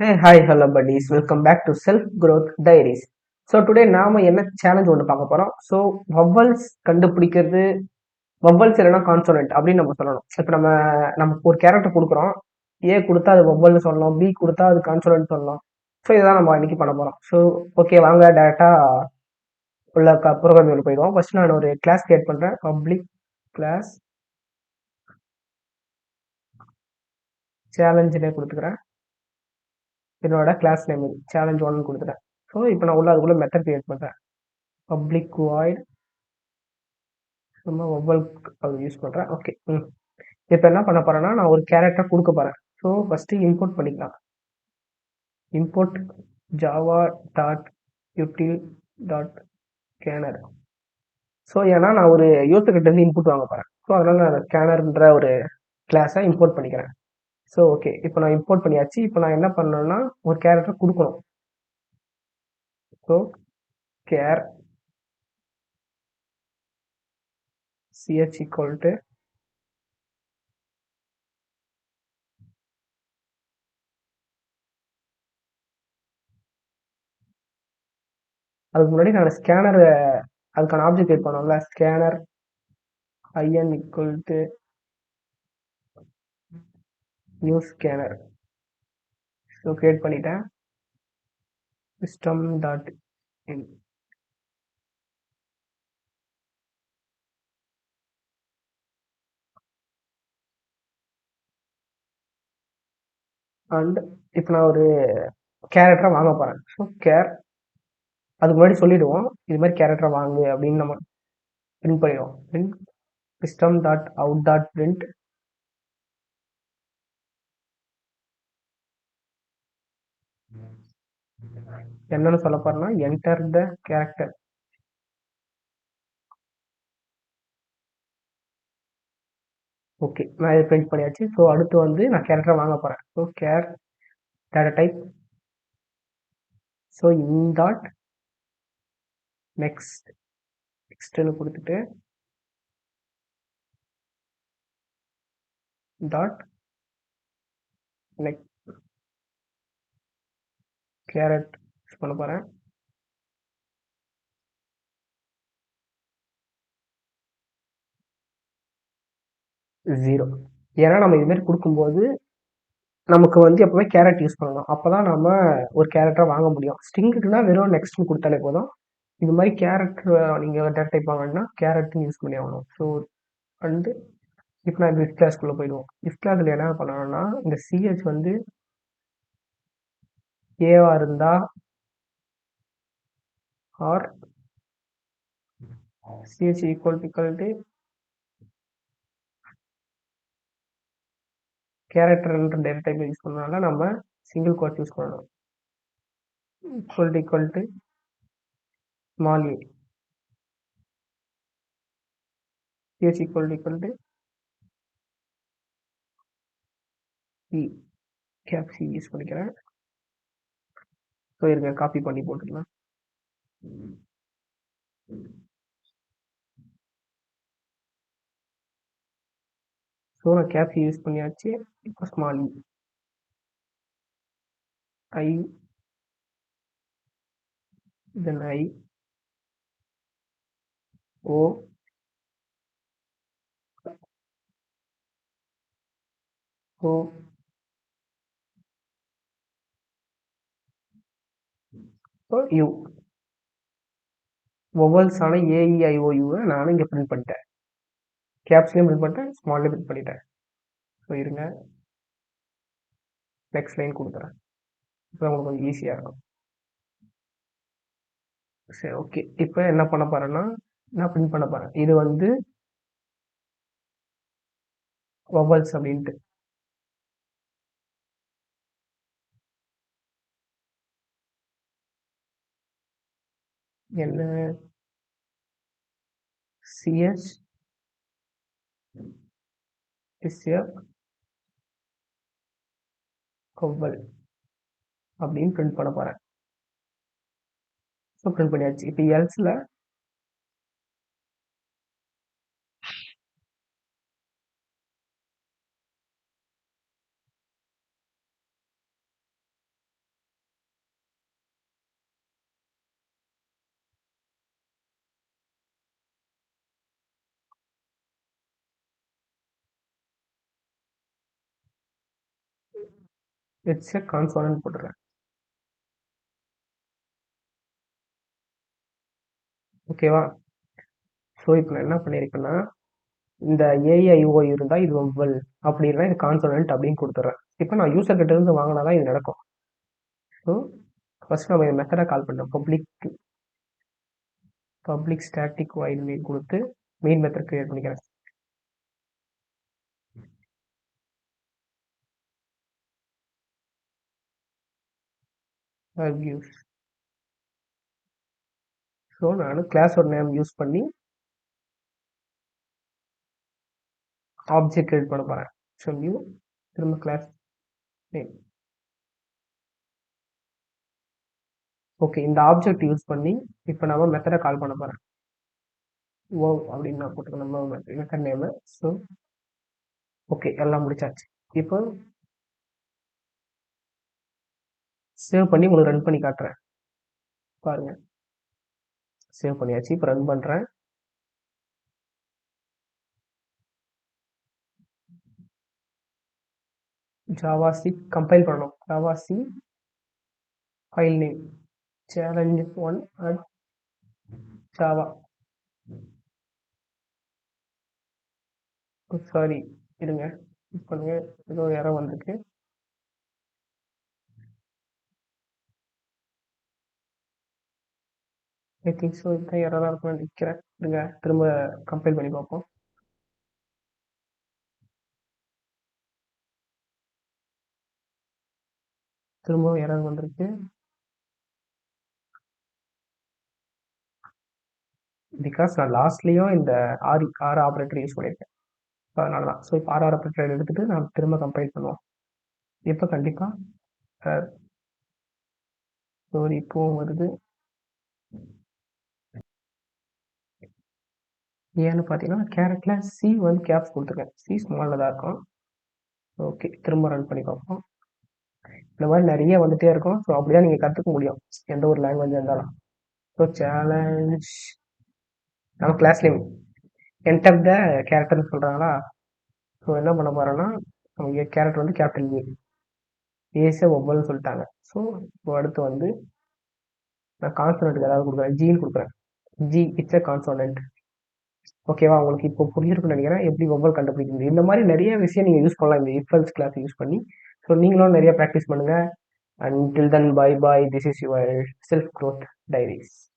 Hey, hi, hello buddies. Welcome back to Self Growth Diaries. So today நாம என்ன challenge ஒன்று பார்க்க போறோம். ஸோ வவ்வல்ஸ் கண்டுபிடிக்கிறது, வவ்வல்ஸ் இல்லைன்னா கான்சோனன்ட் அப்படின்னு நம்ம சொல்லணும். இப்போ நமக்கு ஒரு கேரக்டர் கொடுக்குறோம். ஏ கொடுத்தா அது வவ்வல்னு சொல்லலாம், பி கொடுத்தா அது கான்சோனன்ட் சொல்லலாம். ஸோ இதுதான் நம்ம இன்னைக்கு பண்ண போறோம். ஸோ ஓகே, வாங்க டேரக்டா உள்ள ப்ரோக்ராம் போயிடுவோம். ஃபர்ஸ்ட் நான் ஒரு கிளாஸ் கிரியேட் பண்றேன். பப்ளிக் கிளாஸ் சேலஞ்சுனே கொடுத்துக்கிறேன். என்னோட கிளாஸ் நேம் சேலஞ்ச் ஒன்னு கொடுத்துட்டேன். ஸோ இப்போ நான் உள்ள அதுக்குள்ள மெத்தட் கிரியேட் பண்றேன். பப்ளிக் வாய்ட் சும்மா ஒவ்வொரு அது யூஸ் பண்ணுறேன். ஓகே. இப்போ என்ன பண்ண போறேன்னா, நான் ஒரு கேரக்டர் கொடுக்க போறேன். ஸோ ஃபஸ்ட்டு இம்போர்ட் பண்ணிக்கலாம். Import Java dot யூட்டில் dot scanner. So ஏன்னா நான் ஒரு யூசர் கிட்ட இருந்து இன்புட் வாங்க போறேன். ஸோ அதனால நான் ஸ்கேனர்ன்ற ஒரு கிளாஸை இம்போர்ட் பண்ணிக்கிறேன். ஸோ ஓகே, இப்போ நான் இம்போர்ட் பண்ணியாச்சு. இப்போ நான் என்ன பண்ணணும்னா ஒரு கேரக்டர் கொடுக்கணும். So char ch equal to அதுக்கு முன்னாடி நான் ஸ்கேனர் அதுக்கான ஆப்ஜெக்ட் கிரியேட் பண்ணோம்ல, scanner in equal to new scanner. So create பண்ணிட்டேன். சிஸ்டம் டாட் இன் அண்ட் இப்போ நான் ஒரு கேரக்டரை வாங்க போறேன். ஸோ அதுக்கு முன்னாடி சொல்லிடுவோம், இது மாதிரி கேரக்டரை வாங்கு அப்படின்னு நம்ம பிரிண்ட் பண்ணிடுவோம். Print system dot out dot print என்னன்னு சொல்ல போறேன்னா என்டர் த கேரக்டர். ஓகே, நான் இதை பிரிண்ட் பண்ணியாச்சு. ஸோ அடுத்து வந்து நான் கேரக்டரை வாங்க போறேன். So char data type. So in dot நெக்ஸ்ட்னு கொடுத்துட்டு டாட் நெக்ஸ்ட் கேரட் பண்ண போறேன். ஜீரோ. ஏன்னா நம்ம இது மாதிரி கொடுக்கும்போது நமக்கு வந்து எப்பவுமே கேரட் யூஸ் பண்ணணும். அப்பதான் நம்ம ஒரு கேரக்டரை வாங்க முடியும். ஸ்ட்ரிங்குக்குனா வெறும் நெக்ஸ்ட்னு கொடுத்தாலே போதும். இது மாதிரி கேரக்டர் நீங்க டேட்டா டைப் வாங்கினா கேரட்னு யூஸ் பண்ணி ஆகணும். ஸோ வந்து இப்போ நான் இஃப் கிளாஸ்க்குள்ள போயிடுவோம். இஃப் கிளாஸ்ல என்ன பண்ணணும்னா இந்த சிஹெச் வந்து ஏவா இருந்தா ஆர் சிஹெச் ஈக்குவல் டு கேரக்டர்ன்ற டேட்டா டைப் யூஸ் பண்ணனால நம்ம சிங்கிள் கோட் யூஸ் பண்ணணும். Equal to small A CH equal to C cap C use பண்ணிக்கிறேன். ஸோ இருங்க, காப்பி பண்ணி போட்டுக்கலாம். ஸோ நான் கேப் சி யூஸ் பண்ணியாச்சு. இப்போ small I then I O O you வொவல்ஸான ஏஇஐஓயூவை நானும் இங்கே பிரிண்ட் பண்ணிட்டேன். கேப்ஸ்லையும் பிரிண்ட் பண்ணிட்டேன், ஸ்மால்லையும் பிரிண்ட் பண்ணிட்டேன். ஸோ இருங்க, நெக்ஸ்ட் லைன் கொடுக்குறேன். இப்போ உங்களுக்கு கொஞ்சம் ஈஸியாக இருக்கும். சரி ஓகே, இப்போ என்ன பண்ண போறேன்னா நான் பிரிண்ட் பண்ண போறேன். இது வந்து வொவல்ஸ் அப்படின்ட்டு. என்ன சிஎஸ் இஸ் எ வொவல் அப்படின்னு பிரிண்ட் பண்ண போறேன். ஸோ பிரிண்ட் பண்ணியாச்சு. இப்போ எல்ஸ்ல இட்ஸ் எ கான்சோனன்ட் போட்டுறேன். ஓகேவா? ஸோ இப்போ நான் என்ன பண்ணியிருக்கேன்னா, இந்த ஏஐஓ இருந்தால் இது வவ்வல், அப்படி இருந்தால் இது கான்சோனன்ட் அப்படின்னு கொடுத்துட்றேன். இப்போ நான் யூசர் கிட்ட இருந்து வாங்கினா தான் இது நடக்கும். ஸோ ஃபர்ஸ்ட் நம்ம இந்த மெத்தடை கால் பண்ணோம். பப்ளிக் ஸ்டாட்டிக் வாய்ட் மெயின் கொடுத்து மெயின் மெத்தட் கிரியேட் பண்ணிக்கிறேன். வியூஸ். ஸோ நான் கிளாஸோட நேம் யூஸ் பண்ணி ஆப்ஜெக்ட் கிரியேட் பண்ண போகிறேன். ஸோ நியூ திரும்ப கிளாஸ் நேம். ஓகே, இந்த ஆப்ஜெக்ட் யூஸ் பண்ணி இப்போ நம்ம மெத்தடை கால் பண்ண போகிறேன். ஓ அப்படின்னு நான் போட்டுக்கணும் நம்ம மெத்தட் நேமு. ஸோ ஓகே, எல்லாம் முடிச்சாச்சு. இப்போ சேவ் பண்ணி உங்களுக்கு ரன் பண்ணி காட்டுறேன். பாருங்க, சேவ் பண்ணியாச்சு. இப்போ ரன் பண்ணுறேன். ஜாவாசி கம்பைல் பண்ணணும். Javac file name challenge 1 at java. Sorry, இருங்க, பண்ணுங்க. ஏதோ யாரோ வந்திருக்கு. ஐ திங்க் ஸோ இதுதான் யாராவது இருக்கும்னு நினைக்கிறேன். இருங்க, திரும்ப கம்பைல் பண்ணி பார்ப்போம். திரும்பவும் யாராவது வந்திருக்கு. பிகாஸ் நான் லாஸ்ட்லேயும் இந்த ஆறு ஆப்ரேட்டர் யூஸ் பண்ணியிருக்கேன். அதனால தான். ஸோ இப்போ ஆறு ஆப்ரேட்டர் எடுத்துகிட்டு நான் திரும்ப கம்பைல் பண்ணுவோம். இப்போ கண்டிப்பாக ஸ்டோரி இப்போவும் வருது. ஏன்னு பார்த்தீங்கன்னா கேரட்டில் C1 கேப்ஸ் கொடுத்துருக்கேன். C ஸ்மாலில் தான் இருக்கும். ஓகே, திரும்ப ரன் பண்ணி பார்ப்போம். இந்த மாதிரி நிறைய வந்துட்டே இருக்கும். ஸோ அப்படிதான் நீங்கள் கற்றுக்க முடியும் எந்த ஒரு லாங்குவேஜ் இருந்தாலும். ஸோ சேலஞ்ச் நம்ம கிளாஸ் நேம் என்டர் த கேரக்டர்னு சொல்கிறாங்களா? ஸோ என்ன பண்ண போகிறோன்னா, அவங்க கேரக்டர் வந்து கேப்டன் ஏச ஒவ்வொன்னு சொல்லிட்டாங்க. ஸோ இப்போ அடுத்து வந்து நான் கான்சோனன்ட்டுக்கு ஏதாவது கொடுக்குறேன். ஜின்னு கொடுக்குறேன். G it's a consonant. ஓகேவா? உங்களுக்கு இப்போ புரிஞ்சிருக்குன்னு நினைக்கிறேன் எப்படி ஒவ்வொரு கண்டுபிடிக்கிறது. இந்த மாதிரி நிறைய விஷயம் நீங்கள் யூஸ் பண்ணலாம் இந்த இஃபல்ஸ் கிளாஸ் யூஸ் பண்ணி. ஸோ நீங்களும் நிறைய ப்ராக்டிஸ் பண்ணுங்கள். Until then, bye bye. This is your self growth diaries.